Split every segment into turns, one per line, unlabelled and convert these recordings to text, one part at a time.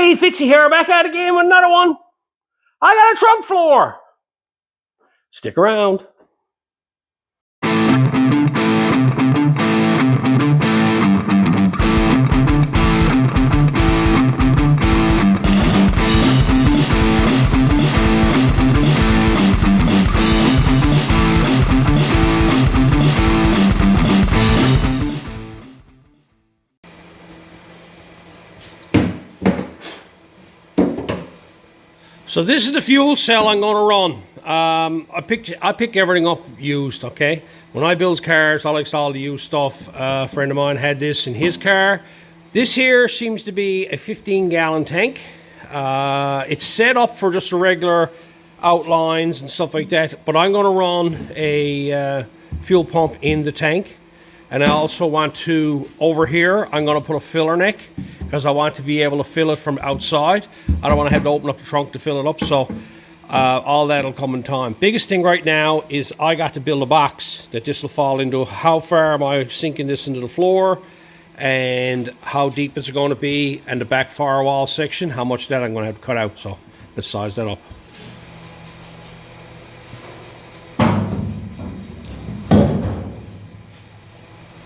everybody, Fitzy here, back at it again with another one. I got a trunk floor. Stick around. So this is the fuel cell I'm going to run. I pick everything up used, okay? When I build cars, I like all the used stuff. A friend of mine had this in his car. This here seems to be a 15-gallon tank. It's set up for just a regular outlines and stuff like that, but I'm going to run a fuel pump in the tank. And I also want to, over here, I'm going to put a filler neck because I want to be able to fill it from outside. I don't want to have to open up the trunk to fill it up, so all that'll come in time. Biggest thing right now is I got to build a box that this will fall into. How far am I sinking this into the floor, and how deep it's going to be, and the back firewall section, how much that I'm going to have to cut out. So let's size that up.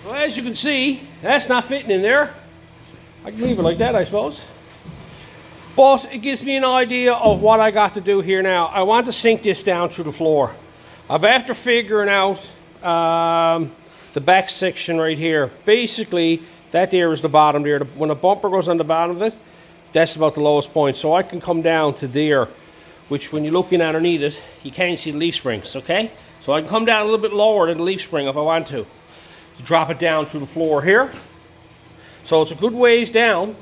As you can see, that's not fitting in there. I can leave it like that, I suppose. But it gives me an idea of what I got to do here now. I want to sink this down through the floor. I've after figuring out the back section right here. Basically, that there is the bottom there. When the bumper goes on the bottom of it, that's about the lowest point. So I can come down to there, which when you're looking underneath it, you can't see the leaf springs, okay? So I can come down a little bit lower than the leaf spring if I want to drop it down through the floor here. So it's a good ways down.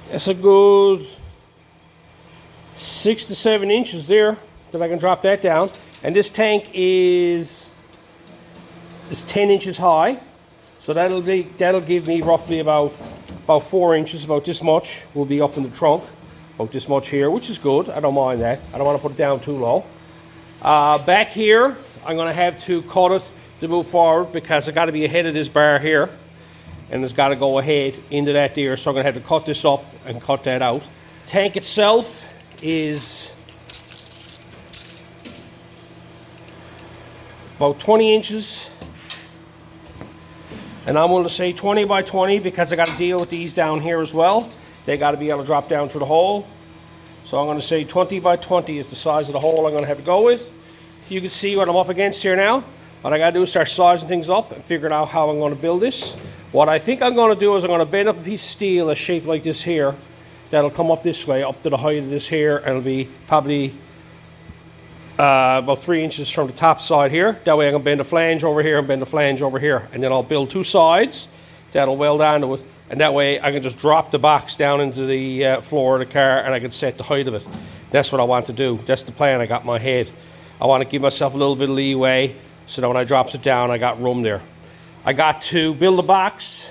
That's a good 6 to 7 inches there that I can drop that down. And this tank is 10 inches high. So that'll give me roughly about 4 inches, about this much will be up in the trunk. About this much here, which is good. I don't mind that. I don't want to put it down too low. Back here, I'm going to have to cut it to move forward because I got to be ahead of this bar here, and it's got to go ahead into that there. So I'm going to have to cut this up and cut that out. Tank itself is about 20 inches, and I'm going to say 20 by 20 because I got to deal with these down here as well. They got to be able to drop down through the hole. So I'm going to say 20 by 20 is the size of the hole I'm going to have to go with. You can see what I'm up against here now. What I got to do is start sizing things up and figuring out how I'm going to build this. What I think I'm going to do is I'm going to bend up a piece of steel that's shaped like this here. That'll come up this way, up to the height of this here, and it'll be probably about 3 inches from the top side here. That way I can bend a flange over here and bend a flange over here. And then I'll build two sides that'll weld onto it. And that way I can just drop the box down into the floor of the car, and I can set the height of it. That's what I want to do. That's the plan I got in my head. I want to give myself a little bit of leeway so that when I drops it down, I got room there. I got to build a box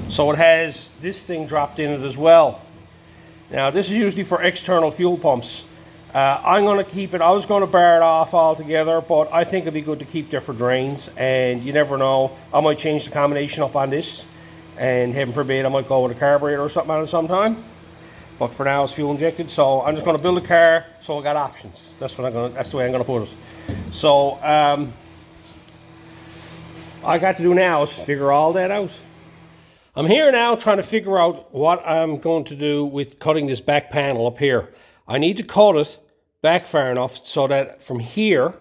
so it has this thing dropped in it as well. Now this is usually for external fuel pumps. I'm going to keep it, I was going to bar it off altogether, but I think it'd be good to keep there for drains, and you never know, I might change the combination up on this, and heaven forbid I might go with a carburetor or something on it sometime. But for now it's fuel injected, so I'm just going to build a car so I got options. That's the way I'm going to put it. So I got to do now is figure all that out. I'm here now trying to figure out what I'm going to do with cutting this back panel up here. I need to cut it back far enough so that from here,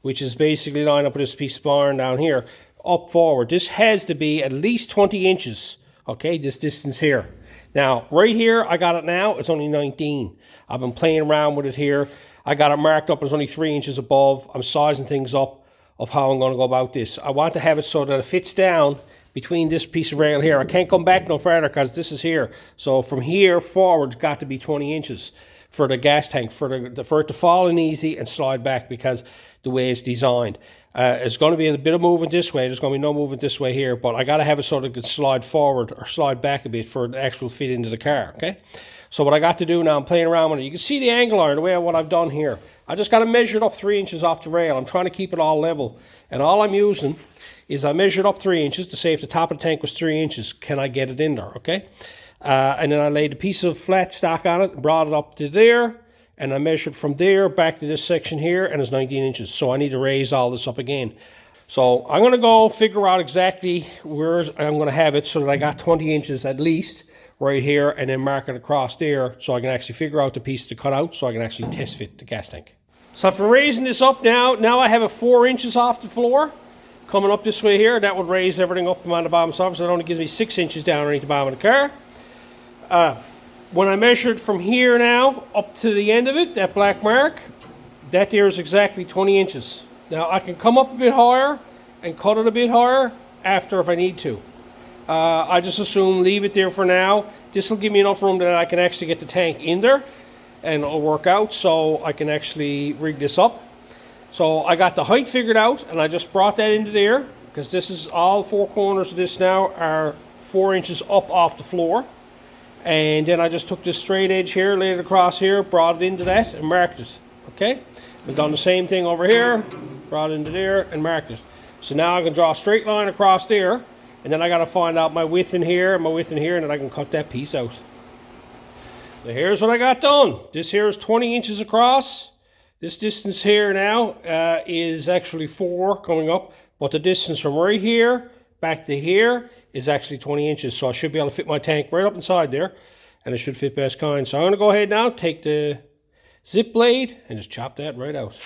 which is basically lined up with this piece of iron down here, up forward, this has to be at least 20 inches, okay, this distance here. Now, right here, I got it now, it's only 19. I've been playing around with it here. I got it marked up, it's only 3 inches above. I'm sizing things up of how I'm going to go about this. I want to have it so that it fits down between this piece of rail here. I can't come back no further because this is here. So from here forward, it's got to be 20 inches for the gas tank, for it to fall in easy and slide back, because the way it's designed. It's going to be a bit of movement this way. There's going to be no movement this way here, but I got to have it so that it can slide forward or slide back a bit for an actual fit into the car, okay? So what I got to do now, I'm playing around with it. You can see the angle iron, the way what I've done here. I just got to measure it up 3 inches off the rail. I'm trying to keep it all level. And all I'm using is I measured up 3 inches to say if the top of the tank was 3 inches, can I get it in there, okay? And then I laid a piece of flat stock on it, brought it up to there, and I measured from there back to this section here, and it's 19 inches. So I need to raise all this up again. So I'm going to go figure out exactly where I'm going to have it so that I got 20 inches at least right here, and then mark it across there so I can actually figure out the piece to cut out so I can actually test fit the gas tank. So for raising this up now I have it 4 inches off the floor coming up this way here. That would raise everything up from on the bottom surface. So it only gives me 6 inches down underneath the bottom of the car. When I measured from here now up to the end of it, that black mark, that there is exactly 20 inches. Now I can come up a bit higher and cut it a bit higher after if I need to. I just assume leave it there for now. This will give me enough room that I can actually get the tank in there and it'll work out so I can actually rig this up. So I got the height figured out and I just brought that into there because this is all 4 corners of this now are 4 inches up off the floor. And then I just took this straight edge here, laid it across here, brought it into that and marked it. Okay? I've done the same thing over here, brought it into there and marked it. So now I can draw a straight line across there. And then I got to find out my width in here and my width in here, and then I can cut that piece out. So here's what I got done. This here is 20 inches across. This distance here now is actually 4 coming up. But the distance from right here back to here is actually 20 inches. So I should be able to fit my tank right up inside there. And it should fit best kind. So I'm going to go ahead now, take the zip blade and just chop that right out.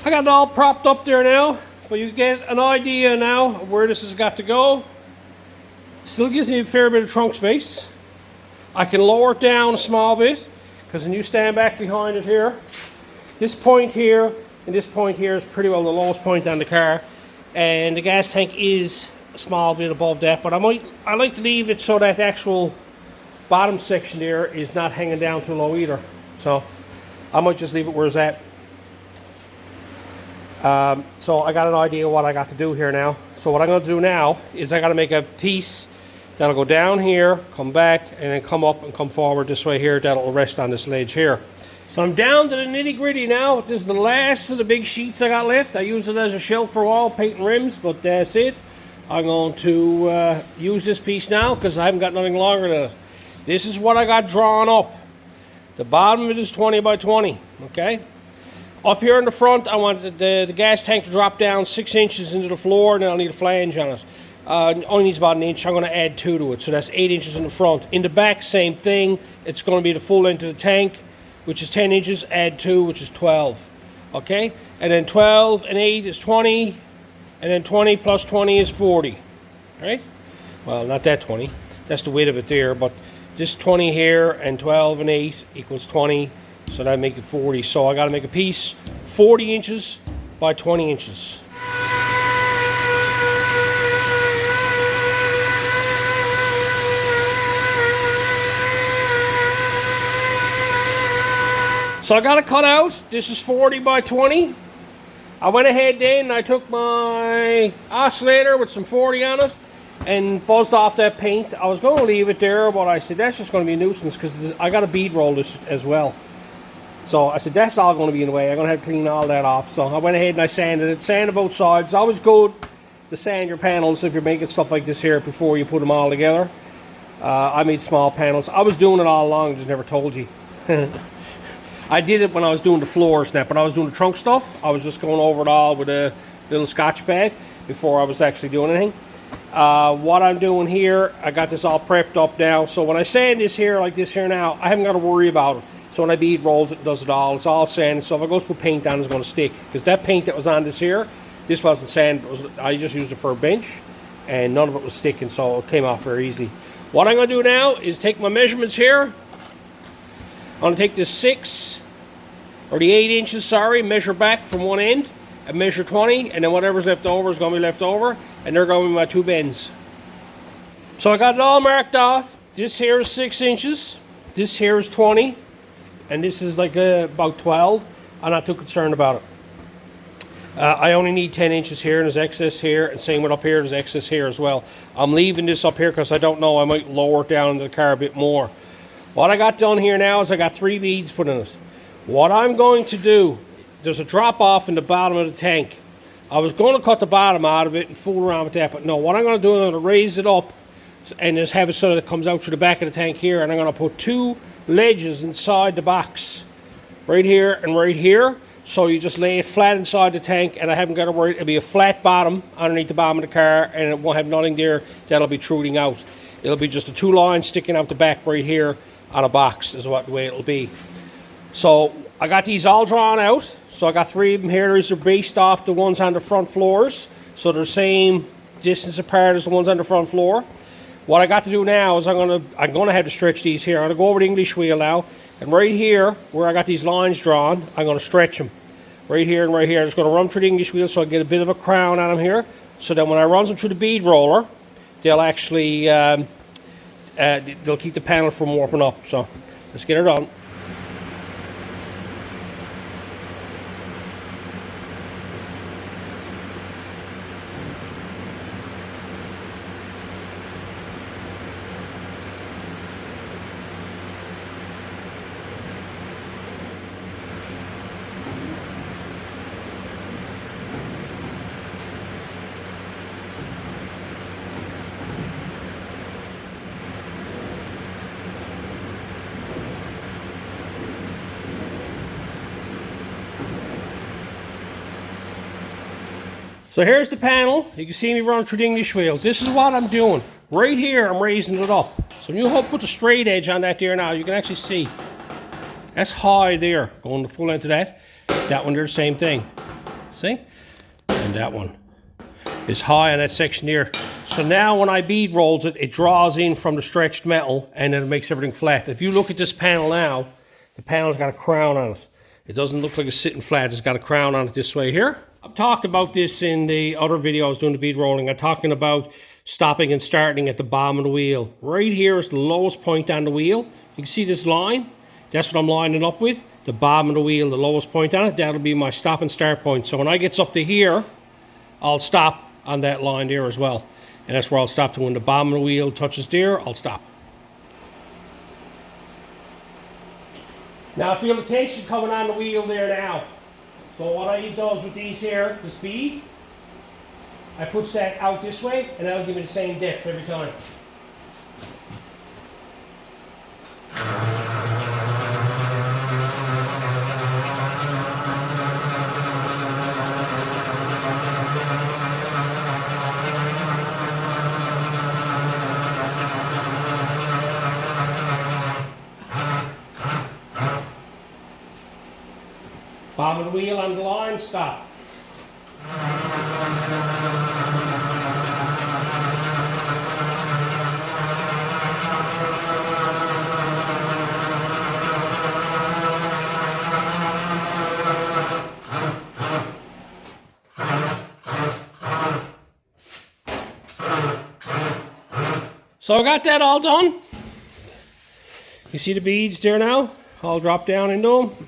I got it all propped up there now, but you get an idea now of where this has got to go. Still gives me a fair bit of trunk space. I can lower it down a small bit, because when you stand back behind it here, this point here and this point here is pretty well the lowest point on the car, and the gas tank is a small bit above that, but I like to leave it so that actual bottom section there is not hanging down too low either. So I might just leave it where it's at. So I got an idea of what I got to do here now. So what I'm going to do now is I got to make a piece that'll go down here, come back, and then come up and come forward this way here. That'll rest on this ledge here. So I'm down to the nitty gritty now. This is the last of the big sheets I got left. I use it as a shelf for wall, painting rims, but that's it. I'm going to use this piece now because I haven't got nothing longer than it. This is what I got drawn up. The bottom of it is 20 by 20, okay? Up here in the front, I want the gas tank to drop down 6 inches into the floor, and then I'll need a flange on it. Only needs about an inch. I'm going to add 2 to it, so that's 8 inches in the front. In the back, same thing. It's going to be the full length of the tank, which is 10 inches. Add 2, which is 12. Okay? And then 12 and 8 is 20, and then 20 plus 20 is 40. Right? Well, not that 20. That's the width of it there, but this 20 here and 12 and 8 equals 20. So that'd make it 40. So I got to make a piece 40 inches by 20 inches. So I got it cut out. This is 40 by 20. I went ahead then and I took my oscillator with some 40 on it and buzzed off that paint. I was going to leave it there, but I said that's just going to be a nuisance because I got to bead roll this as well. So I said, that's all going to be in the way. I'm going to have to clean all that off. So I went ahead and I sanded it. Sanded both sides. It's always good to sand your panels if you're making stuff like this here before you put them all together. I made small panels. I was doing it all along, just never told you. I did it when I was doing the floors. Now, when I was doing the trunk stuff, I was just going over it all with a little Scotch pad before I was actually doing anything. What I'm doing here, I got this all prepped up now. So when I sand this here like this here now, I haven't got to worry about it. So when I bead rolls, it does it all. It's all sanded. So if I go to put paint on, it's going to stick. Because that paint that was on this This wasn't sand, I just used it for a bench, and none of it was sticking, so it came off very easily. What I'm going to do now is take my measurements here. I'm going to take this 6 or the 8 inches, sorry, measure back from one end and measure 20, and then whatever's left over is going to be left over, and they're going to be my 2 bends. So I got it all marked off. This here is 6 inches, this here is 20, and this is like about 12. I'm not too concerned about it. I only need 10 inches here, and there's excess here, and same with up here, there's excess here as well. I'm leaving this up here because I don't know, I might lower it down into the car a bit more. What I got done here now is I got 3 beads put in it. What I'm going to do, there's a drop off in the bottom of the tank. I was going to cut the bottom out of it and fool around with that, but no, what I'm going to do is I'm going to raise it up and just have it so that it comes out through the back of the tank here, and I'm going to put 2 ledges inside the box, right here and right here. So you just lay it flat inside the tank, and I haven't got to worry. It'll be a flat bottom underneath the bottom of the car, and it won't have nothing there that'll be truding out. It'll be just the 2 lines sticking out the back right here on a box is what the way it'll be. So I got these all drawn out. So I got 3 of them here. These are based off the ones on the front floors, so they're the same distance apart as the ones on the front floor. What I got to do now is I'm gonna have to stretch these here. I'm gonna go over the English wheel now, and right here where I got these lines drawn, I'm gonna stretch them. Right here and right here. I'm just gonna run through the English wheel so I get a bit of a crown on them here. So then when I run them through the bead roller, they'll actually they'll keep the panel from warping up. So let's get it on. So here's the panel. You can see me running through the English wheel. This is what I'm doing. Right here, I'm raising it up. So when you put the straight edge on that there now, you can actually see. That's high there, going the full length of that. That one there, the same thing. See? And that one is high on that section there. So now when I bead rolls it, it draws in from the stretched metal, and then it makes everything flat. If you look at this panel now, the panel's got a crown on it. It doesn't look like it's sitting flat. It's got a crown on it this way here. I've talked about this in the other video I was doing the bead rolling. I'm talking about stopping and starting at the bottom of the wheel. Right here is the lowest point on the wheel. You can see this line. That's what I'm lining up with. The bottom of the wheel, the lowest point on it. That'll be my stop and start point. So when I get up to here, I'll stop on that line there as well. And that's where I'll stop to. When the bottom of the wheel touches there, I'll stop. Now I feel the tension coming on the wheel there now. So what I does with these here, the speed, I push that out this way, and that'll give me the same depth every time. Bottom of the wheel on the line, stop. So I got that all done. You see the beads there now? All drop down into them.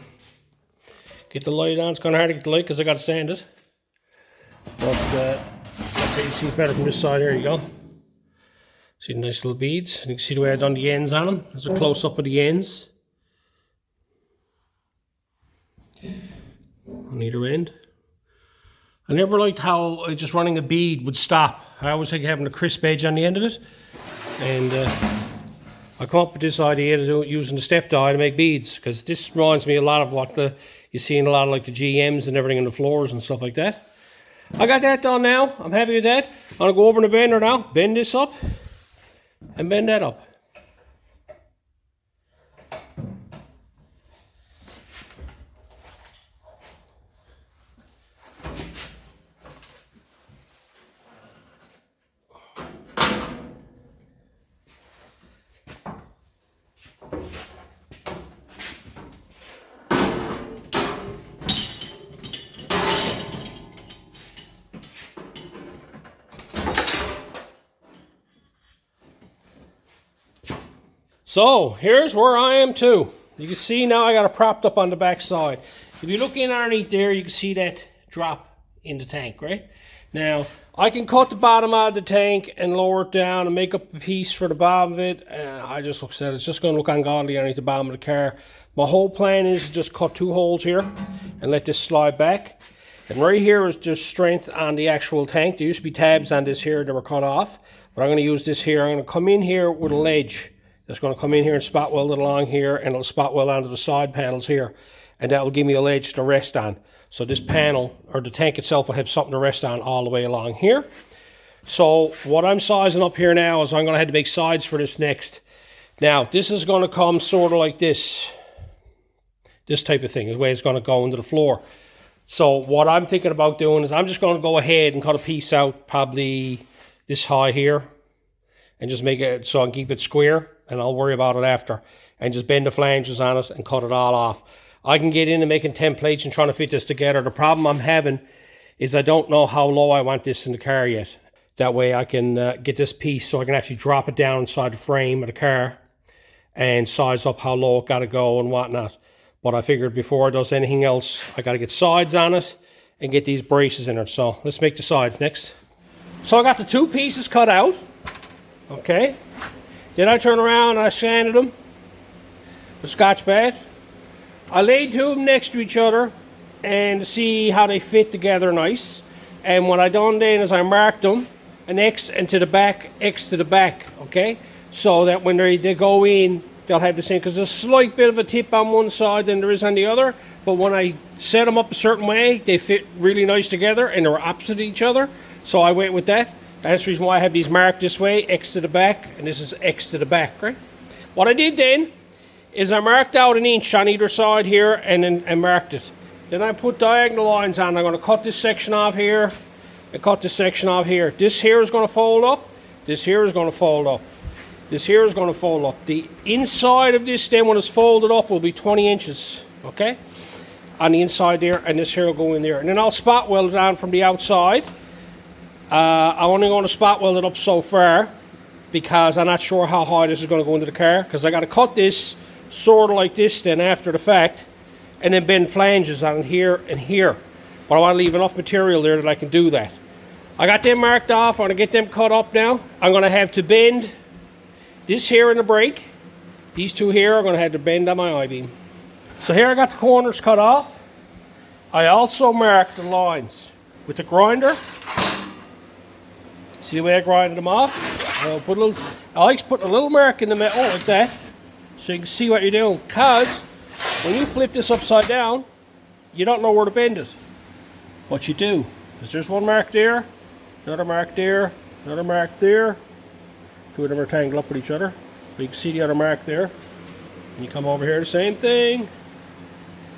Get the light on. It's kind of hard to get the light because I got to sand it. But let's see it better from this side. Here you go. See the nice little beads. You can see the way I've done the ends on them. There's a close up of the ends on either end. I never liked how just running a bead would stop. I always like having a crisp edge on the end of it. And I come up with this idea to do it using the step die to make beads, because this reminds me a lot of what you see in a lot of like the GMs and everything in the floors and stuff like that. I got that done now. I'm happy with that. I'm going to go over in the bender now, bend this up and bend that up. So here's where I am too. You can see now I got it propped up on the back side. If you look in underneath there, you can see that drop in the tank, right? Now, I can cut the bottom out of the tank and lower it down and make up a piece for the bottom of it. I just looked at it. It's just going to look ungodly underneath the bottom of the car. My whole plan is to just cut 2 holes here and let this slide back. And right here is just strength on the actual tank. There used to be tabs on this here that were cut off. But I'm going to use this here. I'm going to come in here with a ledge. That's going to come in here and spot weld it along here. And it'll spot weld onto the side panels here. And that will give me a ledge to rest on. So this panel, or the tank itself, will have something to rest on all the way along here. So what I'm sizing up here now is I'm going to have to make sides for this next. Now, this is going to come sort of like this. This type of thing, the way it's going to go into the floor. So what I'm thinking about doing is I'm just going to go ahead and cut a piece out probably this high here. And just make it so I can keep it square. And I'll worry about it after. And just bend the flanges on it and cut it all off. I can get into making templates and trying to fit this together. The problem I'm having is I don't know how low I want this in the car yet. That way I can get this piece so I can actually drop it down inside the frame of the car and size up how low it got to go and whatnot. But I figured before it does anything else, I got to get sides on it and get these braces in it. So let's make the sides next. So I got the 2 pieces cut out. Okay. Then I turn around and I sanded them with Scotch Bat. I laid 2 of them next to each other and to see how they fit together nice. And what I done then is I marked them an X and to the back, X to the back, okay? So that when they go in, they'll have the same, because there's a slight bit of a tip on one side than there is on the other. But when I set them up a certain way, they fit really nice together and they're opposite each other. So I went with that. That's the reason why I have these marked this way, X to the back, and this is X to the back, right? What I did then is I marked out an inch on either side here and then I marked it. Then I put diagonal lines on. I'm going to cut this section off here and cut this section off here. This here is going to fold up. This here is going to fold up. This here is going to fold up. The inside of this then when it's folded up will be 20 inches, okay? On the inside there, and this here will go in there. And then I'll spot weld it on from the outside. I'm only going to spot weld it up so far because I'm not sure how high this is going to go into the car, because I got to cut this sort of like this then after the fact and then bend flanges on here and here. But I want to leave enough material there that I can do that. I got them marked off. I'm going to get them cut up now. I'm going to have to bend this here in the brake. These 2 here are going to have to bend on my I-beam. So here I got the corners cut off. I also marked the lines with the grinder. See the way I grinded them off? I like putting a little mark in the metal like that so you can see what you're doing. Because when you flip this upside down, you don't know where to bend it. What you do is there's one mark there, another mark there, another mark there. 2 of them are tangled up with each other. But you can see the other mark there. And you come over here, the same thing.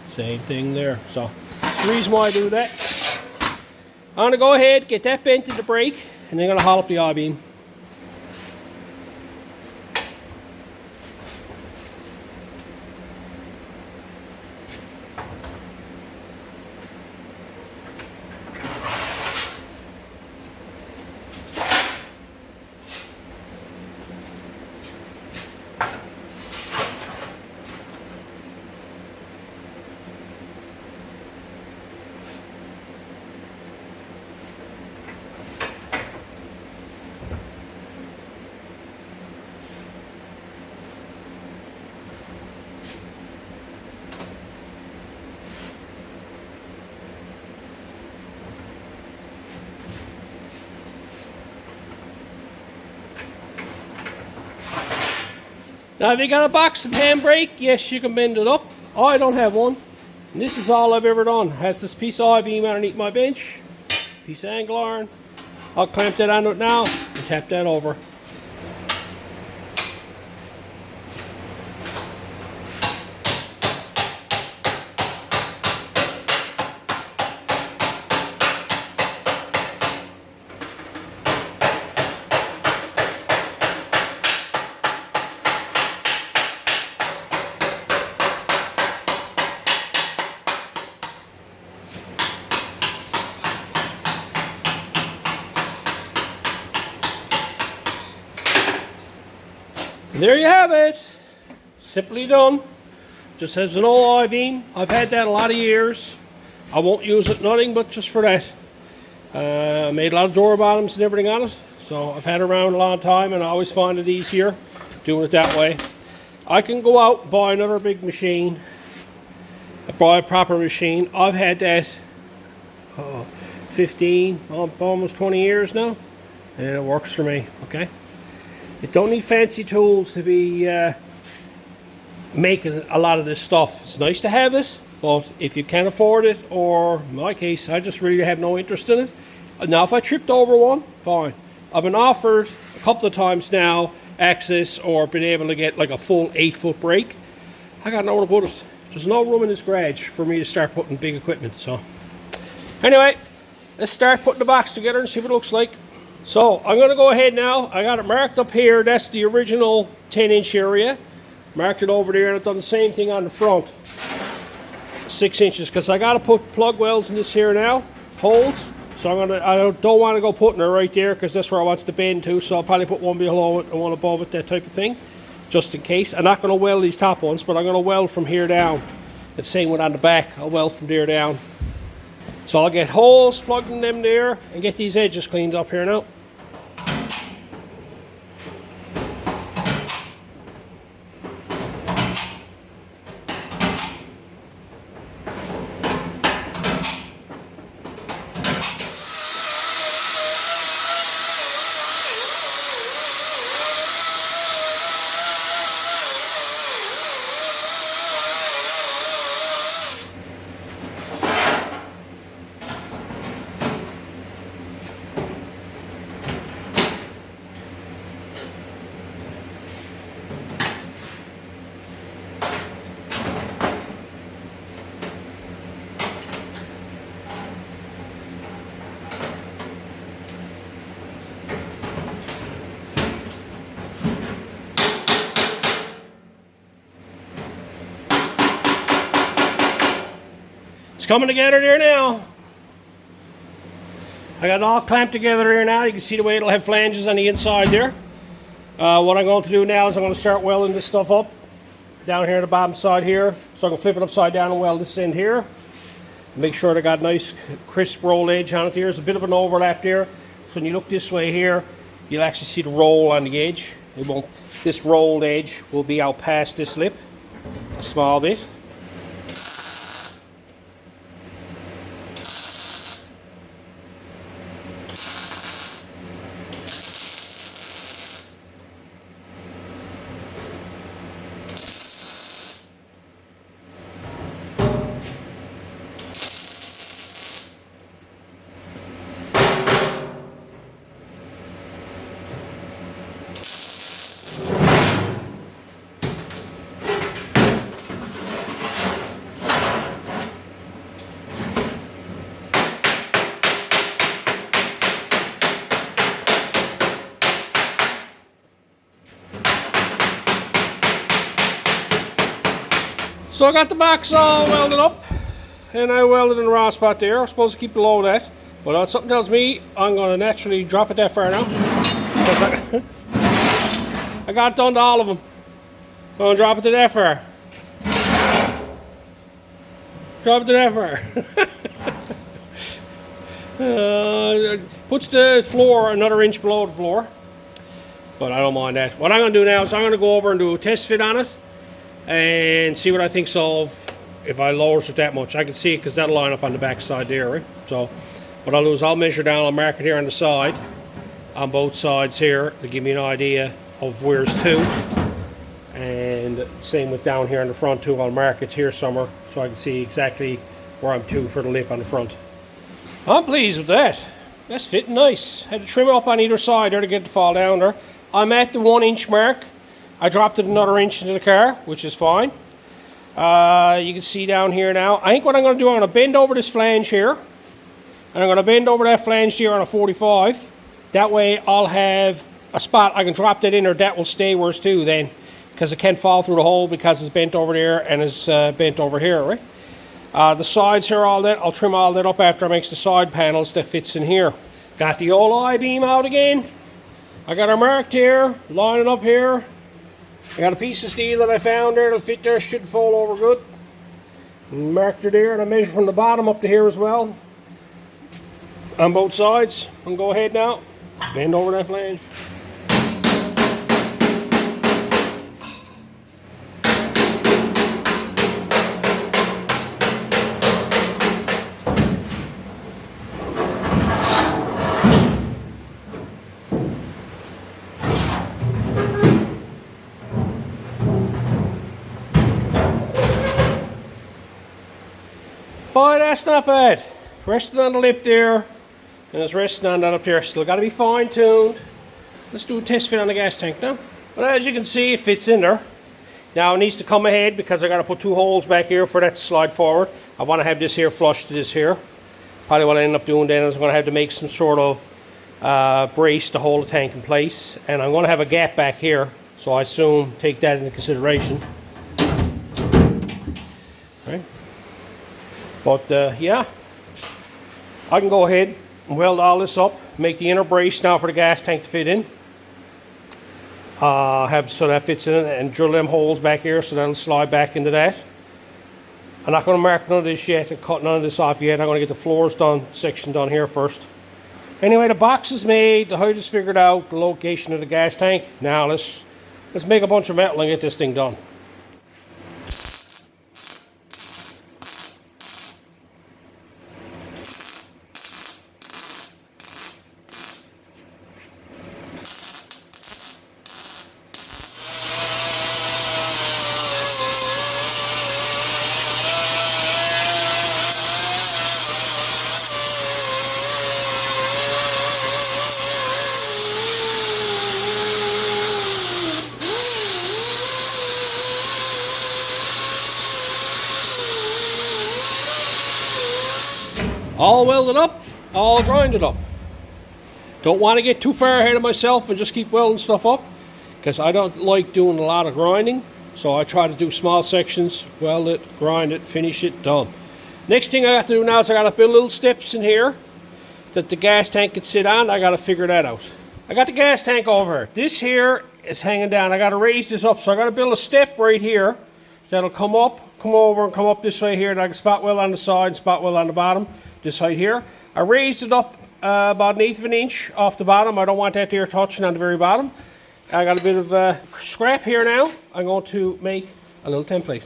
Same thing there. So that's the reason why I do that. I'm going to go ahead, get that bent in the brake, and then I'm going to haul up the I-beam. Now, if you got a box of handbrake, yes, you can bend it up. I don't have one. And this is all I've ever done. It has this piece of I-beam underneath my bench, piece of angle iron. I'll clamp that onto it now and tap that over. And there you have it. simply done. Just has an old I-beam. I've had that a lot of years. I won't use it nothing but just for that. Made a lot of door bottoms and everything on it. So I've had it around a long time, and I always find it easier doing it that way. I can go out and buy another big machine. Buy a proper machine. I've had that 15, almost 20 years now. And it works for me, okay? You don't need fancy tools to be making a lot of this stuff. It's nice to have it, but if you can't afford it, or in my case, I just really have no interest in it. Now, if I tripped over one, fine. I've been offered a couple of times now access or been able to get like a full 8-foot brake. I got nowhere to put it. There's no room in this garage for me to start putting big equipment. So anyway, let's start putting the box together and see what it looks like. So I'm going to go ahead now. I got it marked up here. That's the original 10-inch area. Marked it over there, and I've done the same thing on the front. 6 inches, because I got to put plug welds in this here now, holes. So I don't want to go putting it right there, because that's where I want to bend to. So I'll probably put one below it and one above it, that type of thing, just in case. I'm not going to weld these top ones, but I'm going to weld from here down. The same one on the back. I'll weld from there down. So I'll get holes plugged in them there and get these edges cleaned up here now. It's coming together there now. I got it all clamped together there now. You can see the way it'll have flanges on the inside there. What I'm going to do now is I'm going to start welding this stuff up down here on the bottom side here. So I'm going to flip it upside down and weld this end here. Make sure they got a nice crisp roll edge on it here. There's a bit of an overlap there. So when you look this way here, you'll actually see the roll on the edge. It won't. This rolled edge will be out past this lip a small bit. So I got the box all welded up, and I welded in the raw spot there. I'm supposed to keep below that, but something tells me I'm going to naturally drop it that far now. I got it done to all of them. I'm going to drop it to that far. Drop it to that far. Puts the floor another inch below the floor, but I don't mind that. What I'm going to do now is I'm going to go over and do a test fit on it and see what I think of if I lowers it that much. I can see it because that'll line up on the back side there, right? So what I'll do is I'll measure down, I'll mark it here on the side, on both sides here, to give me an idea of where's to. And same with down here in the front too. I'll mark it here somewhere so I can see exactly where I'm to for the lip on the front. I'm pleased with that. That's fitting nice. Had to trim it up on either side there to get it to fall down there. I'm at the 1 inch mark. I dropped it another inch into the car, which is fine. You can see down here now. I think what I'm going to do, I'm going to bend over this flange here. And I'm going to bend over that flange here on a 45. That way I'll have a spot. I can drop that in there. That will stay where it's to then. Because it can't fall through the hole because it's bent over there and it's bent over here, right? The sides here, all that, I'll trim all that up after I make the side panels that fits in here. Got the old I-beam out again. I got her marked here, lining up here. I got a piece of steel that I found there that'll fit there, should fall over good. Marked her there, and I measure from the bottom up to here as well. On both sides. And go ahead now, bend over that flange. Boy, that's not bad. Resting on the lip there, and it's resting on that up there. Still got to be fine tuned. Let's do a test fit on the gas tank now. But as you can see, it fits in there. Now it needs to come ahead because I got to put 2 holes back here for that to slide forward. I want to have this here flush to this here. Probably what I end up doing then is I'm going to have to make some sort of brace to hold the tank in place. And I'm going to have a gap back here. So I assume take that into consideration. Right. But yeah, I can go ahead and weld all this up, make the inner brace now for the gas tank to fit in. Have so that fits in, and drill them holes back here so that'll slide back into that. I'm not going to mark none of this yet and cut none of this off yet. I'm going to get the floors done, section done here first. Anyway, the box is made, the height is figured out, the location of the gas tank. Now let's make a bunch of metal and get this thing done. All welded up, all grinded up. Don't want to get too far ahead of myself and just keep welding stuff up, because I don't like doing a lot of grinding. So I try to do small sections, weld it, grind it, finish it, done. Next thing I got to do now is I got to build little steps in here that the gas tank can sit on. I got to figure that out. I got the gas tank over here. This here is hanging down. I got to raise this up, so I got to build a step right here that'll come up, come over, and come up this way here. That I can spot weld on the side and spot weld on the bottom. This height here. I raised it up about 1/8 of an inch off the bottom. I don't want that there touching on the very bottom. I got a bit of scrap here now. I'm going to make a little template.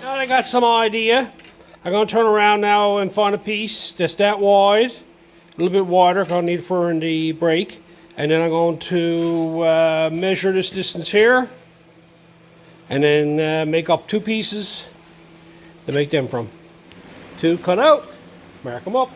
Now I got some idea. I'm going to turn around now and find a piece that's that wide, a little bit wider, because I need it for the brake. And then I'm going to measure this distance here, and then make up 2 pieces to make them from. 2 cut out, mark them up.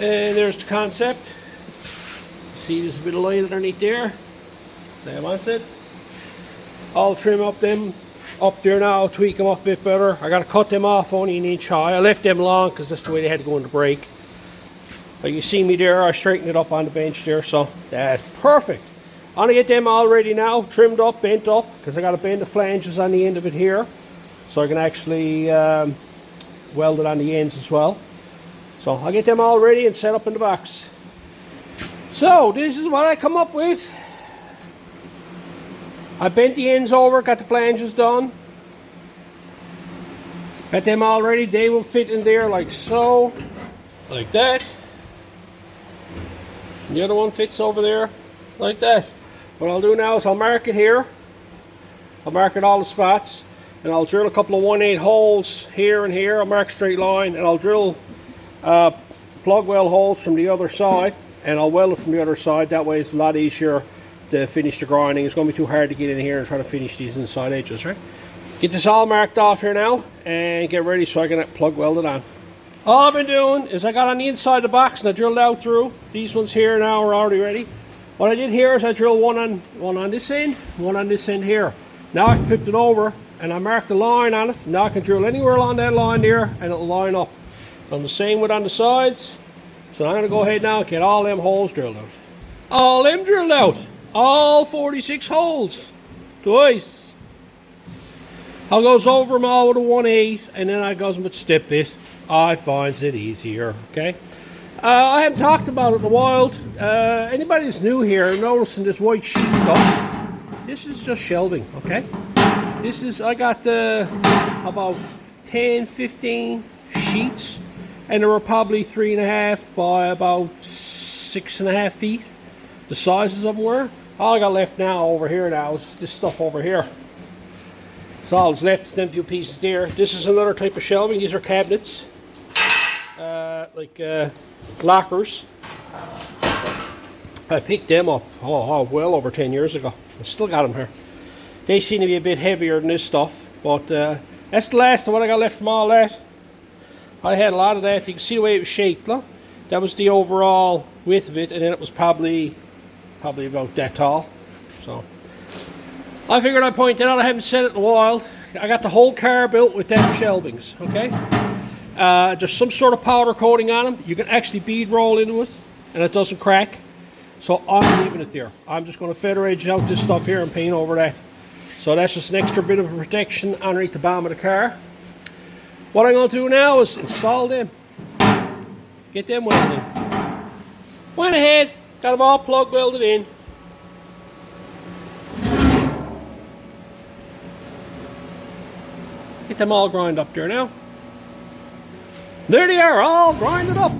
And there's the concept. See, there's a bit of light underneath there. There, that's it. I'll trim up them up there now, tweak them up a bit better. I got to cut them off only 1 inch high. I left them long because that's the way they had to go in the brake. Like you see me there, I straightened it up on the bench there, so that's perfect. I'm gonna get them all ready now, trimmed up, bent up, because I gotta bend the flanges on the end of it here, so I can actually weld it on the ends as well. So I'll get them all ready and set up in the box. So this is what I come up with. I bent the ends over, got the flanges done. Got them all ready. They will fit in there like so, like that. And the other one fits over there like that. What I'll do now is I'll mark it here. I'll mark it all the spots, and I'll drill a couple of 1/8 holes here and here. I'll mark a straight line, and I'll drill plug weld holes from the other side, and I'll weld it from the other side. That way it's a lot easier to finish the grinding. It's going to be too hard to get in here and try to finish these inside edges, right? Get this all marked off here now and get ready so I can plug weld it on. All I've been doing is I got on the inside of the box and I drilled out through. These ones here now are already ready. What I did here is I drilled one on this end, one on this end here. Now I flipped it over and I marked the line on it. Now I can drill anywhere along that line there and it'll line up. And the same with on the sides. So I'm going to go ahead now and get all them holes drilled out. All them drilled out. All 46 holes. Twice. I goes over them all with a 1/8 and then I goes with step bit. I finds it easier, okay? I haven't talked about it in a while. Anybody that's new here noticing this white sheet stuff, this is just shelving, okay? This is, I got about 10, 15 sheets, and they were probably 3.5 by about 6.5 feet. The sizes of them were. All I got left now over here now is this stuff over here. So all that's left is them few pieces there. This is another type of shelving. These are cabinets. Lockers. I picked them up well over 10 years ago. I still got them here. They seem to be a bit heavier than this stuff, but that's the last of what I got left from all that. I had a lot of that. You can see the way it was shaped. Look, that was the overall width of it, and then it was probably about that tall. So I figured I'd point that out. I haven't said it in a while. I got the whole car built with them shelvings. Okay. There's some sort of powder coating on them. You can actually bead roll into it and it doesn't crack. So I'm leaving it there. I'm just going to feather edge out this stuff here and paint over that. So that's just an extra bit of a protection underneath the bottom of the car. What I'm going to do now is install them. Get them welded. Went ahead, got them all plug welded in. Get them all ground up there now. There they are, all grinded up.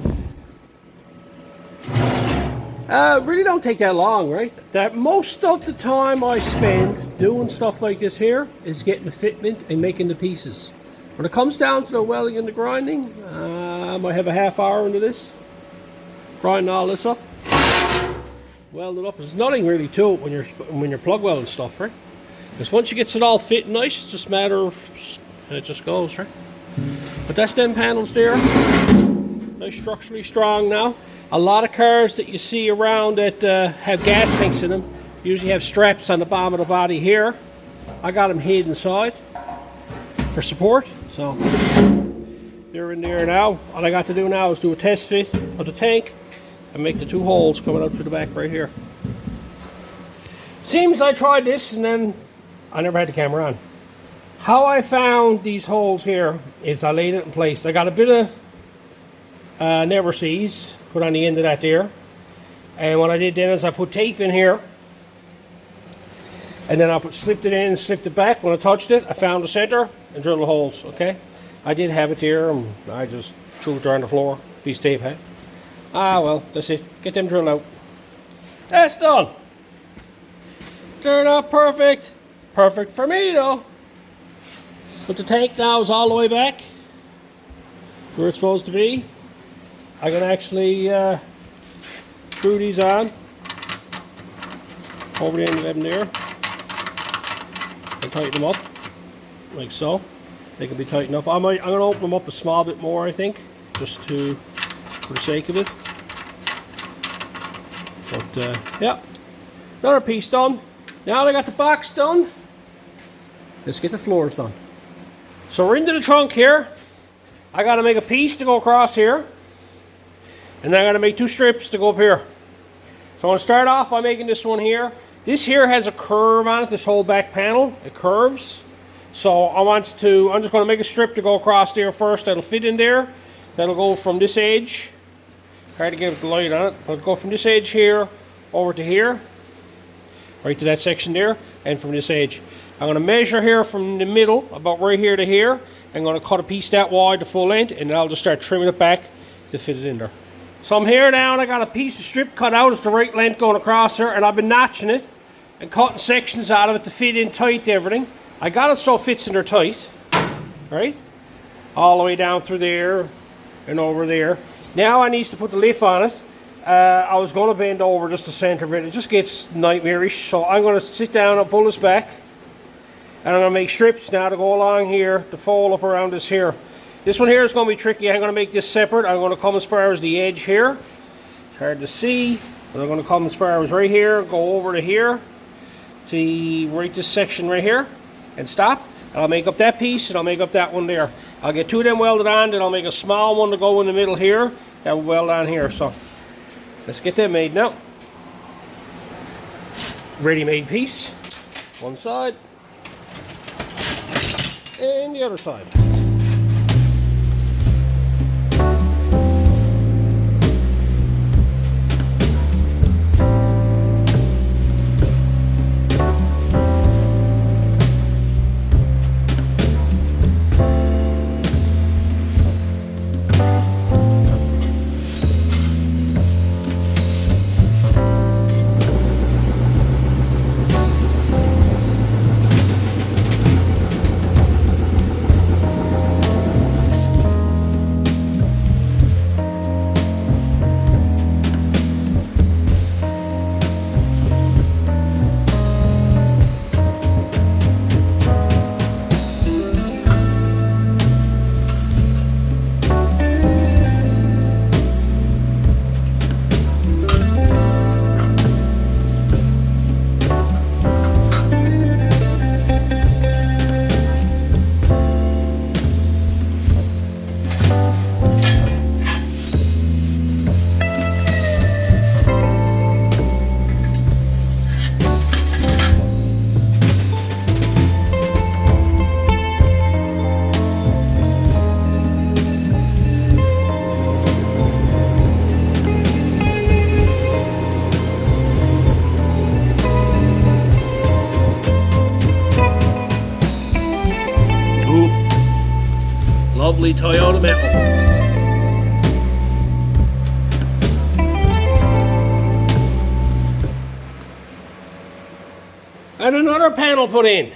Really don't take that long, right? That most of the time I spend doing stuff like this here is getting the fitment and making the pieces. When it comes down to the welding and the grinding, I might have a half hour into this. Grinding all this up. Weld it up. There's nothing really to it when you're plug welding stuff, right? Because once you get it all fit nice, it's just a matter of, it just goes, right? But that's them panels there. They're structurally strong now. A lot of cars that you see around that have gas tanks in them usually have straps on the bottom of the body here. I got them hid inside for support. So they're in there now. All I got to do now is do a test fit of the tank and make the 2 holes coming out through the back right here. Seems I tried this and then I never had the camera on. How I found these holes here is I laid it in place. I got a bit of never sees put on the end of that there, and what I did then is I put tape in here, and then I slipped it in and slipped it back. When I touched it, I found the center and drilled the holes. Okay, I did have it here, and I just threw it there on the floor. Piece of tape had. Well, that's it. Get them drilled out. That's done. They're not perfect. Perfect for me though. But the tank now is all the way back where it's supposed to be. I can actually screw these on over the end of them there and tighten them up like so. They can be tightened up. I'm going to open them up a small bit more, I think, just for the sake of it. But yeah, another piece done. Now that I got the box done, let's get the floors done. So we're into the trunk here. I got to make a piece to go across here. And then I'm going to make 2 strips to go up here. So I'm going to start off by making this one here. This here has a curve on it, this whole back panel. It curves. So I'm just going to make a strip to go across there first. That'll fit in there. That'll go from this edge. Hard to get the light on it. It'll go from this edge here over to here. Right to that section there. And from this edge. I'm going to measure here from the middle, about right here to here. I'm going to cut a piece that wide to full length. And then I'll just start trimming it back to fit it in there. So I'm here now and I got a piece of strip cut out. It's the right length going across there. And I've been notching it and cutting sections out of it to fit in tight to everything. I got it so it fits in there tight. Right? All the way down through there and over there. Now I need to put the lip on it. I was going to bend over just the center of it. It just gets nightmarish. So I'm going to sit down and pull this back. And I'm going to make strips now to go along here to fold up around this here. This one here is going to be tricky. I'm going to make this separate. I'm going to come as far as the edge here. It's hard to see. But I'm going to come as far as right here. Go over to here. See right this section right here. And stop. And I'll make up that piece and I'll make up that one there. I'll get 2 of them welded on. Then I'll make a small one to go in the middle here. That will weld on here. So let's get that made now. Ready-made piece. One side. And the other side. Lovely Toyota metal. And another panel put in.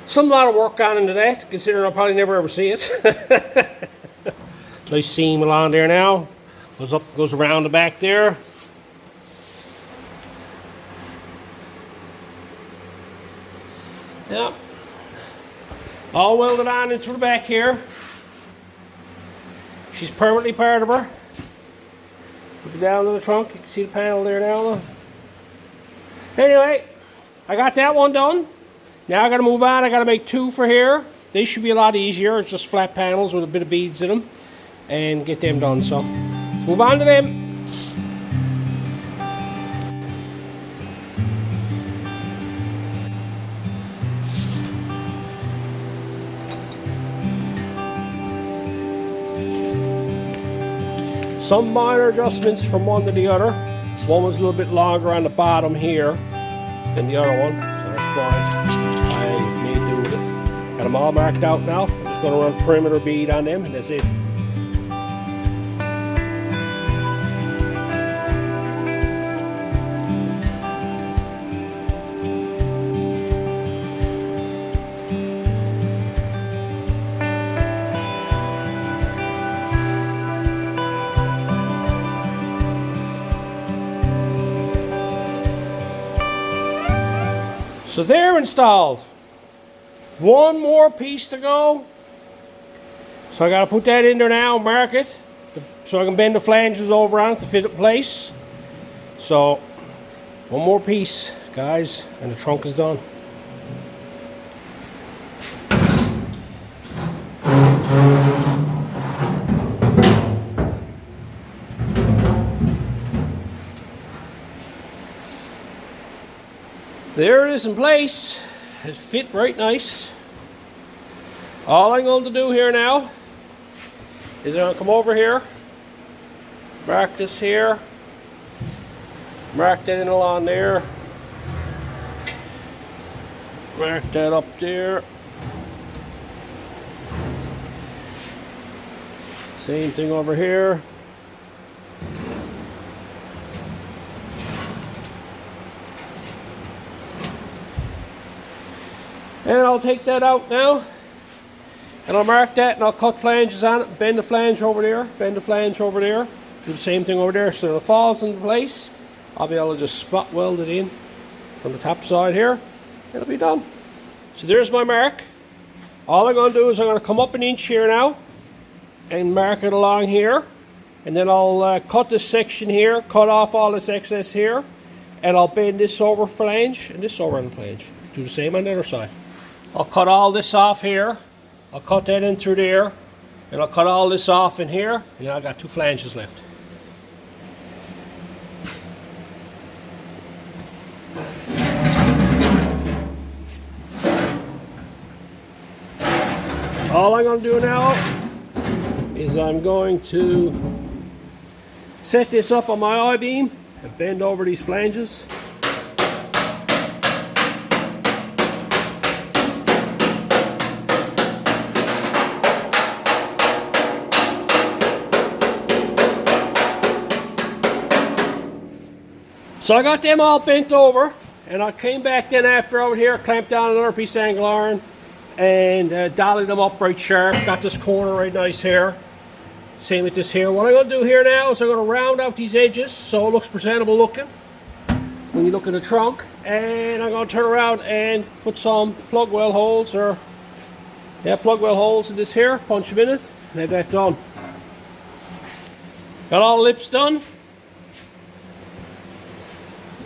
Some lot of work gone into that, considering I'll probably never ever see it. Nice seam along there now. Goes around the back there. Yep. All welded on into the back here. She's permanently part of her. Look down to the trunk. You can see the panel there now. Anyway, I got that one done. Now I got to move on. I got to make 2 for here. They should be a lot easier. It's just flat panels with a bit of beads in them, and get them done. So let's move on to them. Some minor adjustments from one to the other. One was a little bit longer on the bottom here than the other one, so that's fine. I made do with it. Got them all marked out now. I'm just going to run perimeter bead on them, and that's it. So they're installed. One more piece to go. So I got to put that in there now, mark it, so I can bend the flanges over on it to fit it in place. So one more piece, guys, and the trunk is done. There it is in place. It fit right nice. All I'm going to do here now is I'm going to come over here, mark this here, mark that in along there, mark that up there. Same thing over here. And I'll take that out now. And I'll mark that and I'll cut flanges on it, bend the flange over there, bend the flange over there. Do the same thing over there so when it falls into place, I'll be able to just spot weld it in from the top side here. It'll be done. So there's my mark. All I'm going to do is I'm going to come up an inch here now and mark it along here. And then I'll cut this section here, cut off all this excess here. And I'll bend this over flange and this over on the flange. Do the same on the other side. I'll cut all this off here. I'll cut that in through there, and I'll cut all this off in here, and I've got 2 flanges left. All I'm going to do now is I'm going to set this up on my I-beam and bend over these flanges. So I got them all bent over, and I came back then after out here, clamped down another piece of angle iron, and dollied them up right sharp. Got this corner right nice here. Same with this here. What I'm going to do here now is I'm going to round out these edges so it looks presentable looking when you look in the trunk. And I'm going to turn around and put some plug well holes, or plug well holes in this here, punch them in it, and have that done. Got all the lips done.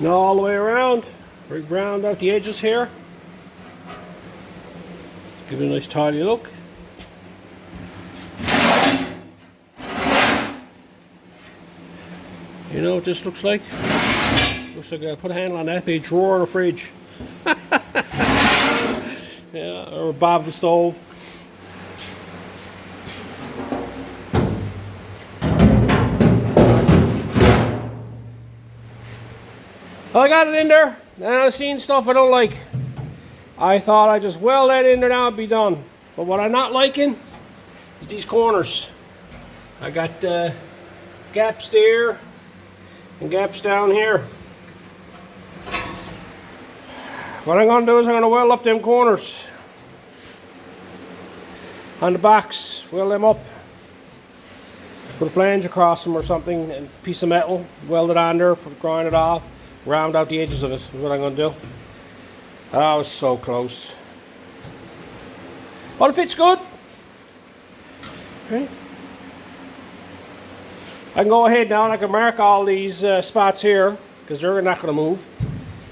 Now all the way around, round out the edges here. Give it a nice tidy look. You know what this looks like? Looks like I put a handle on that, be a drawer in a fridge. Yeah, or a bob the stove. Well, I got it in there, and I've seen stuff I don't like. I thought I'd just weld that in there now and be done. But what I'm not liking is these corners. I got gaps there and gaps down here. What I'm going to do is I'm going to weld up them corners on the box, weld them up. Put a flange across them or something, and a piece of metal, weld it on there, grind it off. Round out the edges of it is what I'm going to do. I was so close. But it fits good. Okay. I can go ahead now and I can mark all these spots here because they're not going to move.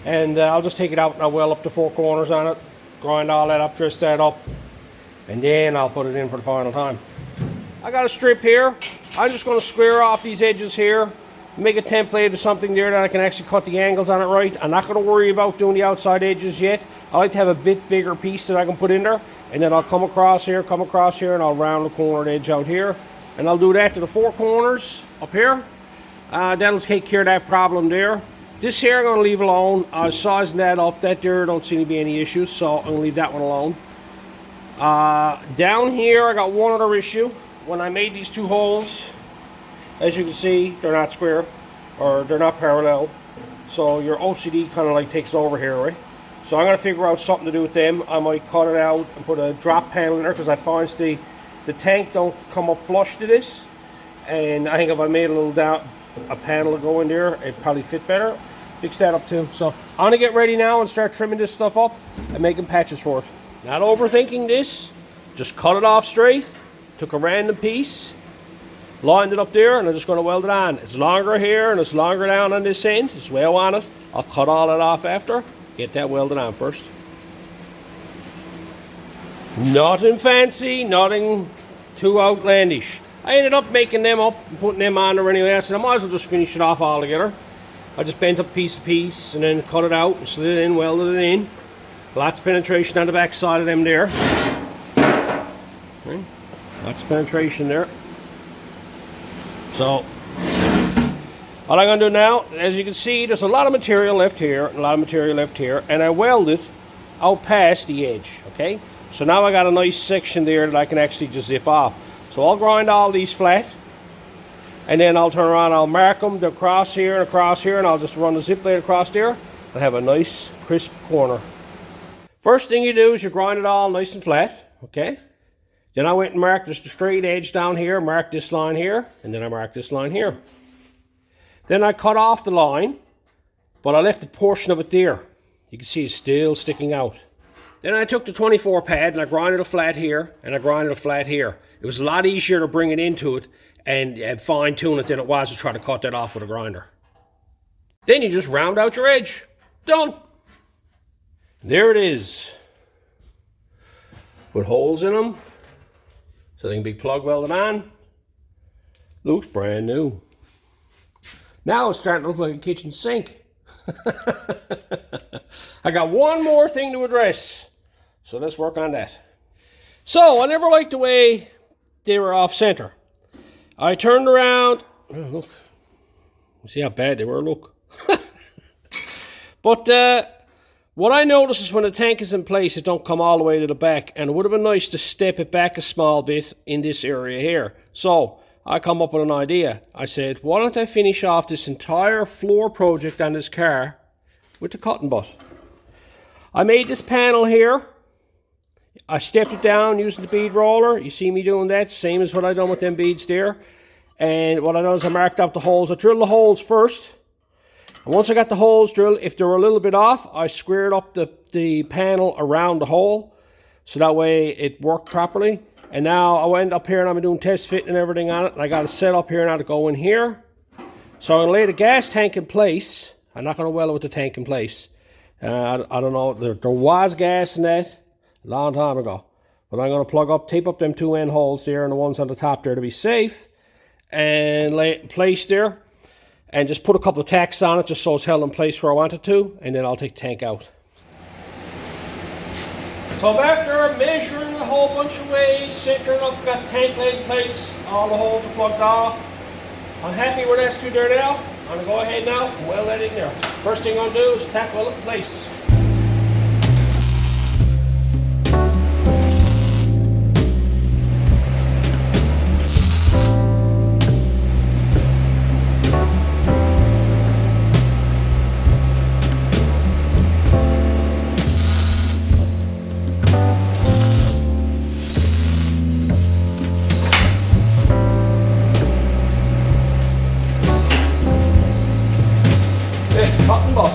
And I'll just take it out and I'll weld up the 4 corners on it. Grind all that up, dress that up. And then I'll put it in for the final time. I got a strip here. I'm just going to square off these edges here. Make a template or something there that I can actually cut the angles on it right. I'm not going to worry about doing the outside edges yet. I like to have a bit bigger piece that I can put in there. And then I'll come across here, and I'll round the corner edge out here. And I'll do that to the 4 corners up here. That'll take care of that problem there. This here I'm going to leave alone. I was sizing that up. That there don't seem to be any issues, so I'm going to leave that one alone. Down here I got one other issue. When I made these 2 holes, as you can see, they're not square, or they're not parallel. So your OCD kind of like takes over here, right? So I'm going to figure out something to do with them. I might cut it out and put a drop panel in there because I find the tank don't come up flush to this. And I think if I made a panel to go in there, it'd probably fit better. Fix that up too. So I'm going to get ready now and start trimming this stuff up and making patches for it. Not overthinking this. Just cut it off straight. Took a random piece. Lined it up there, and I'm just going to weld it on. It's longer here and it's longer down on this end. It's way I want it. I'll cut all that off after. Get that welded on first. Nothing fancy, nothing too outlandish. I ended up making them up and putting them on there anyway. I said I might as well just finish it off all together. I just bent up piece to piece and then cut it out and slid it in, welded it in. Lots of penetration on the back side of them there. Okay. Lots of penetration there. So, what I'm going to do now, as you can see, there's a lot of material left here, and a lot of material left here, and I welded out past the edge, okay? So now I got a nice section there that I can actually just zip off. So I'll grind all these flat, and then I'll turn around, I'll mark them across here, and I'll just run the zip blade across there and have a nice crisp corner. First thing you do is you grind it all nice and flat, okay? Then I went and marked just the straight edge down here, marked this line here, and then I marked this line here. Then I cut off the line, but I left a portion of it there. You can see it's still sticking out. Then I took the 24 pad and I grinded it flat here, and I grinded it flat here. It was a lot easier to bring it into it and fine tune it than it was to try to cut that off with a grinder. Then you just round out your edge. Done. There it is. With holes in them, so they can be plug welded on. Looks brand new. Now it's starting to look like a kitchen sink. I got one more thing to address, so let's work on that. So I never liked the way they were off center. I turned around. Oh, look, see how bad they were. Look. But what I notice is when the tank is in place, it don't come all the way to the back, and it would have been nice to step it back a small bit in this area here. So I come up with an idea. I said, why don't I finish off this entire floor project on this car with the cutting butt? I made this panel here. I stepped it down using the bead roller. You see me doing that, same as what I done with them beads there. And what I done is I marked out the holes. I drilled the holes first. And once I got the holes drilled, if they were a little bit off, I squared up the panel around the hole, so that way it worked properly. And now I went up here and I'm doing test fit and everything on it. And I got it set up here now to go in here. So I'm going to lay the gas tank in place. I'm not going to weld it with the tank in place. I don't know, there was gas in that a long time ago. But I'm going to tape up them two end holes there and the ones on the top there to be safe. And lay it in place there. And just put a couple of tacks on it just so it's held in place where I want it to. And then I'll take the tank out. So after measuring a whole bunch of ways, centering up, got the tank laid in place, all the holes are plugged off. I'm happy with that through there now. I'm going to go ahead now and weld that in there. First thing I'm going to do is tack weld it in place. Cotton butt.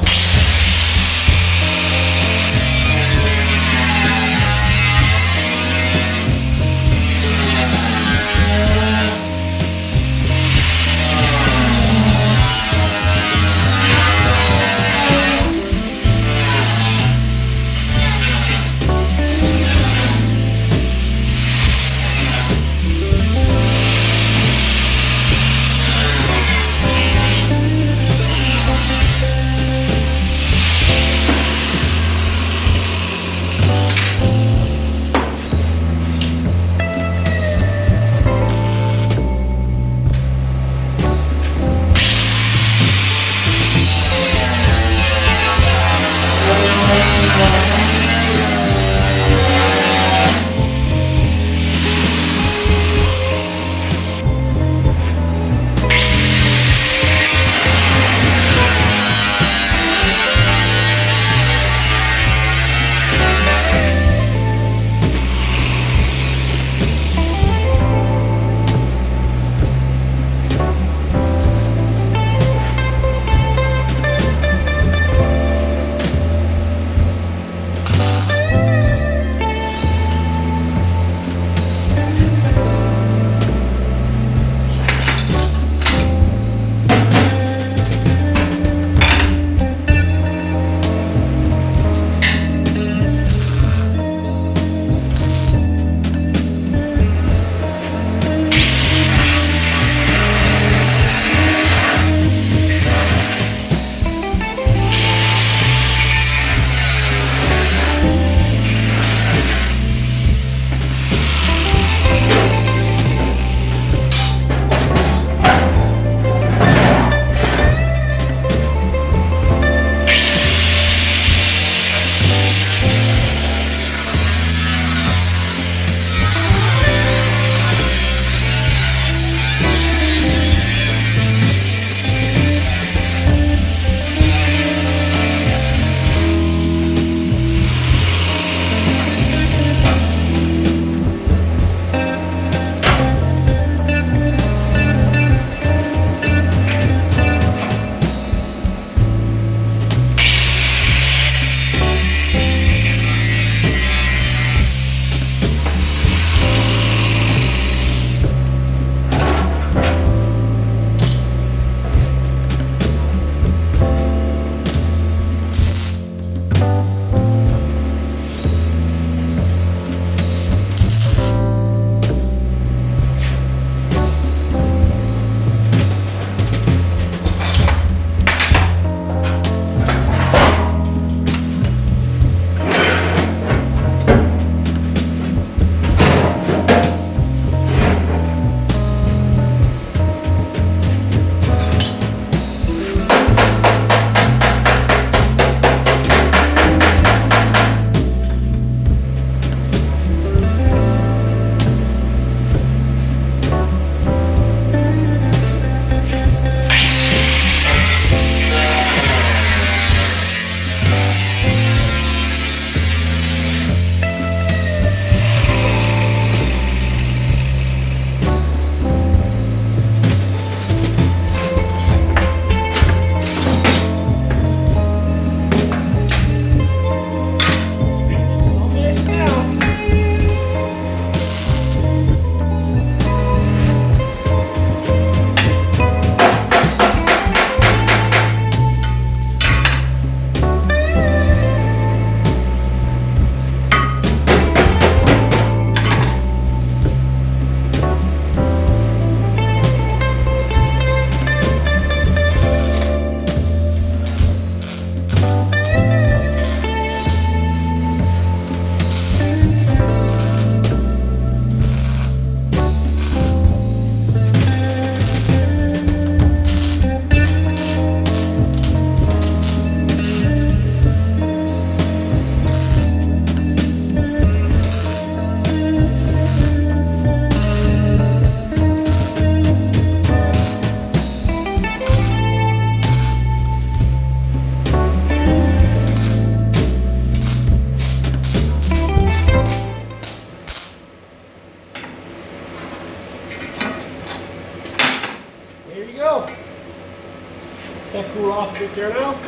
right there now.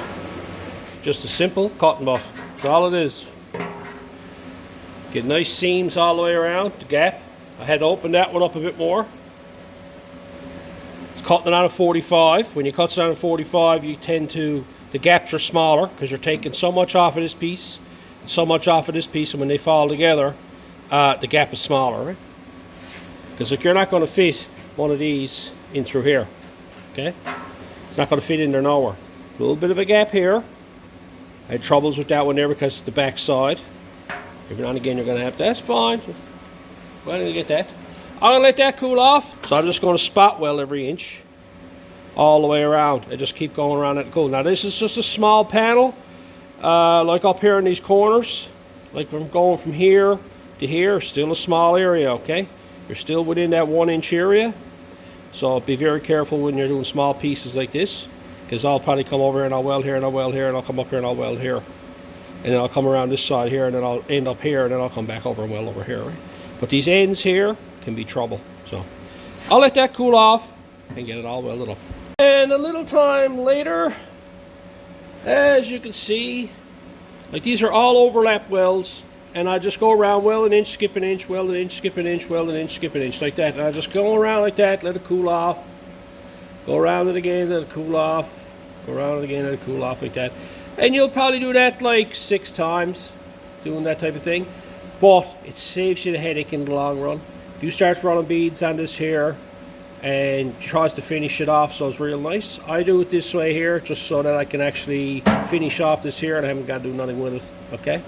Just a simple cotton butt. That's all it is. Get nice seams all the way around the gap. I had to open that one up a bit more. It's cutting it on a 45. When you cut it on a 45, you tend to, the gaps are smaller because you're taking so much off of this piece, and so much off of this piece, and when they fall together, the gap is smaller, right? Because like, you're not going to fit one of these in through here, okay? It's not going to fit in there nowhere. A little bit of a gap here. I had troubles with that one there because it's the back side. Every now and again you're going to have to, that's fine. Why don't you get that? I'm going to let that cool off. So I'm just going to spot weld every inch all the way around. I just keep going around that cool. Now this is just a small panel, like up here in these corners. Like I'm going from here to here, still a small area, okay? You're still within that 1 inch area. So be very careful when you're doing small pieces like this, because I'll probably come over here and I'll weld here and I'll weld here and I'll come up here and I'll weld here. And then I'll come around this side here and then I'll end up here and then I'll come back over and weld over here, right? But these ends here can be trouble. So I'll let that cool off and get it all welded up. And a little time later, as you can see, like these are all overlap welds, and I just go around, weld an inch, skip an inch, weld an inch, skip an inch, weld an inch, skip an inch, like that. And I just go around like that, let it cool off, go around it again, let it cool off, go around it again, let it cool off, like that. And you'll probably do that like 6 times, doing that type of thing. But it saves you the headache in the long run. If you start running beads on this here and tries to finish it off so it's real nice, I do it this way here just so that I can actually finish off this here and I haven't got to do nothing with it, okay?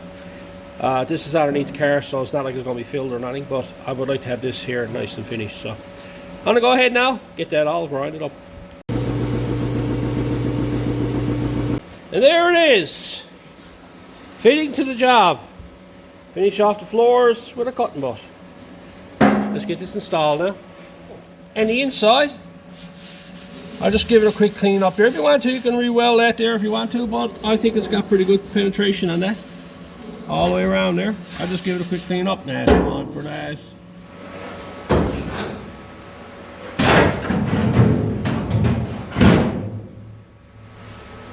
This is underneath the car, so it's not like it's going to be filled or nothing, but I would like to have this here nice and finished. So I'm going to go ahead now, get that all grinded up. And there it is, fitting to the job. Finish off the floors with a cotton butt. Let's get this installed now. And the inside, I'll just give it a quick clean up there. If you want to, you can re-weld that there if you want to, but I think it's got pretty good penetration on that. All the way around there. I'll just give it a quick clean up now. Come on for that.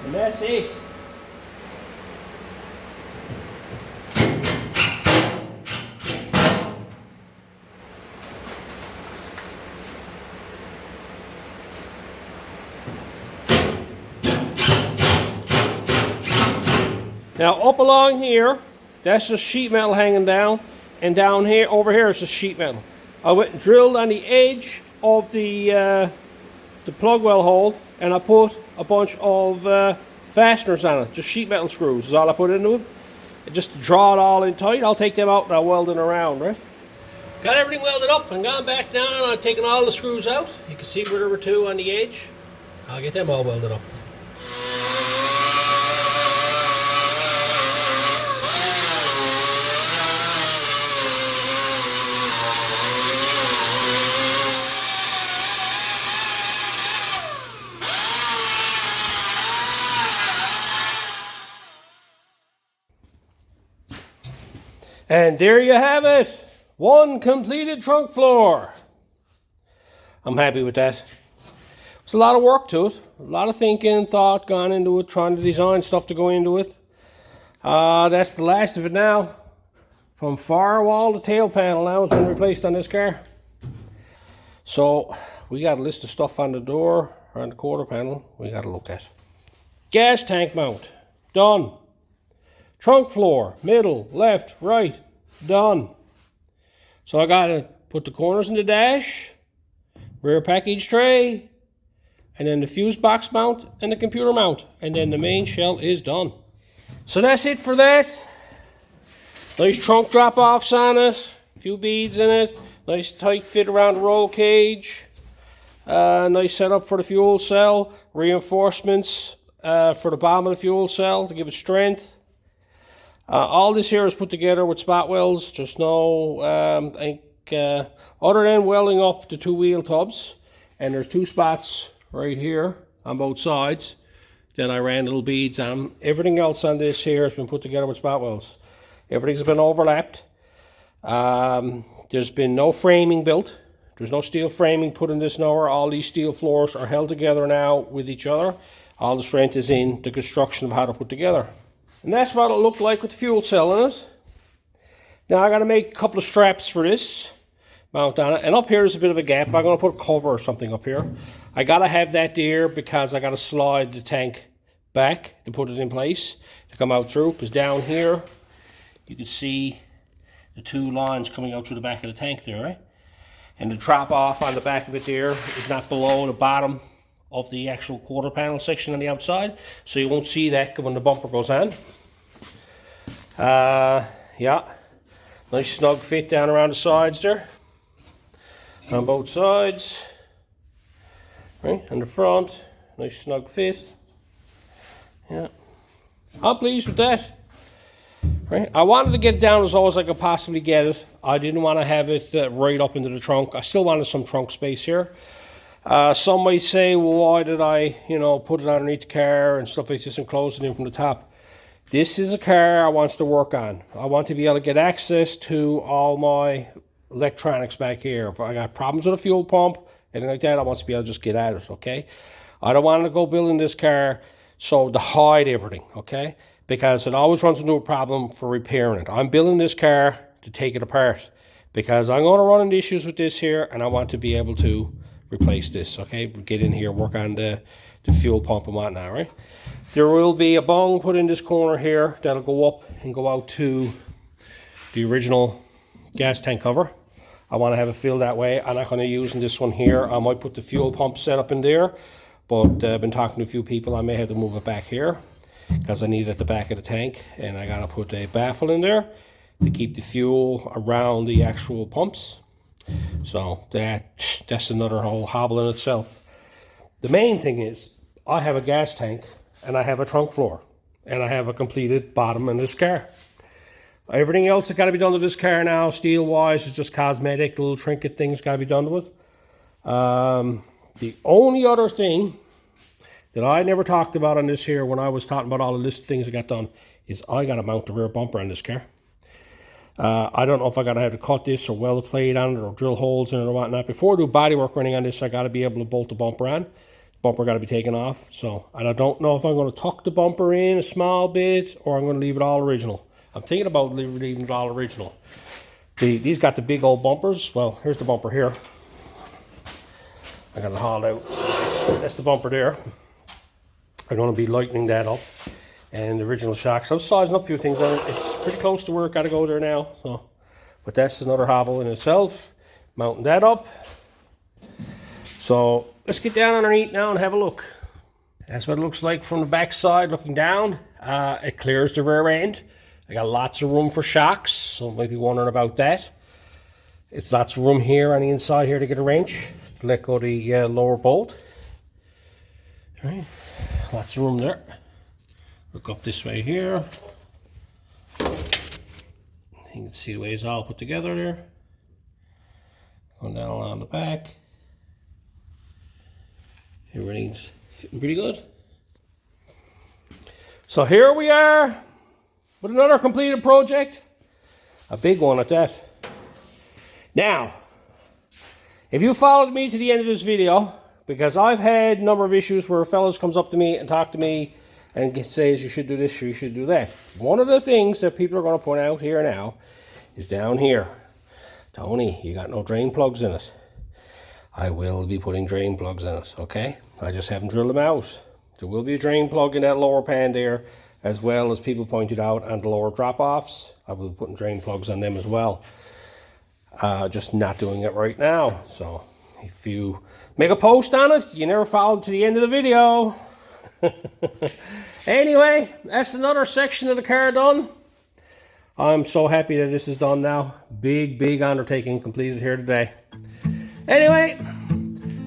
And that's it. Now up along here, that's just sheet metal hanging down, and down here, over here is just sheet metal. I went and drilled on the edge of the plug well hole, and I put a bunch of fasteners on it, just sheet metal screws is all I put into it. And just to draw it all in tight, I'll take them out and I'll weld it around, right? Got everything welded up and gone back down, and I've taken all the screws out. You can see where there were 2 on the edge. I'll get them all welded up. And there you have it, 1 completed trunk floor. I'm happy with that. It's a lot of work to it, a lot of thinking and thought gone into it, trying to design stuff to go into it. That's the last of it now. From firewall to tail panel now has been replaced on this car. So we got a list of stuff on the door, or on the quarter panel, we got to look at. Gas tank mount, done. Trunk floor, middle, left, right, done. So I got to put the corners in the dash, rear package tray, and then the fuse box mount and the computer mount. And then the main shell is done. So that's it for that. Nice trunk drop-offs on it, a few beads in it, nice tight fit around the roll cage, nice setup for the fuel cell, reinforcements for the bottom of the fuel cell to give it strength. All this here is put together with spot welds. Just no, other than welding up the 2 wheel tubs, and there's 2 spots right here on both sides. Then I ran little beads on them. Everything else on this here has been put together with spot welds. Everything's been overlapped. There's been no framing built. There's no steel framing put in this nowhere. All these steel floors are held together now with each other. All the strength is in the construction of how to put together. And that's what it'll look like with the fuel cell in it. Now I got to make a couple of straps for this, mount on it. And up here there's a bit of a gap. I'm going to put a cover or something up here. I got to have that there because I got to slide the tank back to put it in place to come out through. Because down here you can see the two lines coming out through the back of the tank there, right? And the drop off on the back of it there is not below the bottom of the actual quarter panel section on the outside, so you won't see that when the bumper goes on. Yeah, nice snug fit down around the sides there, on both sides, right, and the front, nice snug fit. Yeah, I'm pleased with that. Right, I wanted to get it down as low as I could possibly get it. I didn't want to have it right up into the trunk. I still wanted some trunk space here. Some might say, well, why did I, put it underneath the car and stuff like this and close it in from the top? This is a car I want to work on. I want to be able to get access to all my electronics back here. If I got problems with a fuel pump, anything like that, I want to be able to just get at it, okay? I don't want to go building this car so to hide everything, okay? Because it always runs into a problem for repairing it. I'm building this car to take it apart because I'm going to run into issues with this here and I want to be able to replace this, okay? Get in here, work on the fuel pump and whatnot, right? There will be a bung put in this corner here that'll go up and go out to the original gas tank cover. I want to have it filled that way. I'm not going to use this one here. I might put the fuel pump set up in there, but I've been talking to a few people. I may have to move it back here because I need it at the back of the tank, and I gotta put a baffle in there to keep the fuel around the actual pumps. So that's another whole hobble in itself. The main thing is I have a gas tank and I have a trunk floor and I have a completed bottom in this car. Everything else that got to be done to this car now, steel wise, is just cosmetic, little trinket things got to be done with. The only other thing that I never talked about on this here when I was talking about all the list of things that got done is I got to mount the rear bumper on this car. I don't know if I got to have to cut this or weld a plate on it or drill holes in it or whatnot. Before I do body work running on this, I got to be able to bolt the bumper on. The bumper got to be taken off. So I don't know if I'm going to tuck the bumper in a small bit or I'm going to leave it all original. I'm thinking about leaving it all original. These got the big old bumpers. Well, here's the bumper here. I got it hauled out. That's the bumper there. I'm going to be lightening that up. And the original shocks. I'm sizing up a few things on it. It's pretty close to where it got to go there now. So, but that's another hobble in itself. Mounting that up. So let's get down underneath now and have a look. That's what it looks like from the back side looking down. It clears the rear end. I got lots of room for shocks. So you might be wondering about that. It's lots of room here on the inside here to get a wrench to let go the lower bolt. All right. Lots of room there. Look up this way here. You can see the way it's all put together there. Going down along the back. Everything's fitting pretty good. So here we are with another completed project. A big one at that. Now, if you followed me to the end of this video, because I've had a number of issues where fellas comes up to me and talk to me and says you should do this or you should do that. One of the things that people are going to point out here now is down here. Tony, you got no drain plugs in it. I will be putting drain plugs in it, okay? I just haven't drilled them out. There will be a drain plug in that lower pan there, as well as people pointed out on the lower drop-offs. I will be putting drain plugs on them as well. Just not doing it right now. So if you make a post on it, you never followed to the end of the video. Anyway, that's another section of the car done. I'm so happy that this is done now. Big undertaking completed here today. Anyway,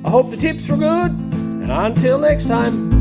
I hope the tips were good, and until next time.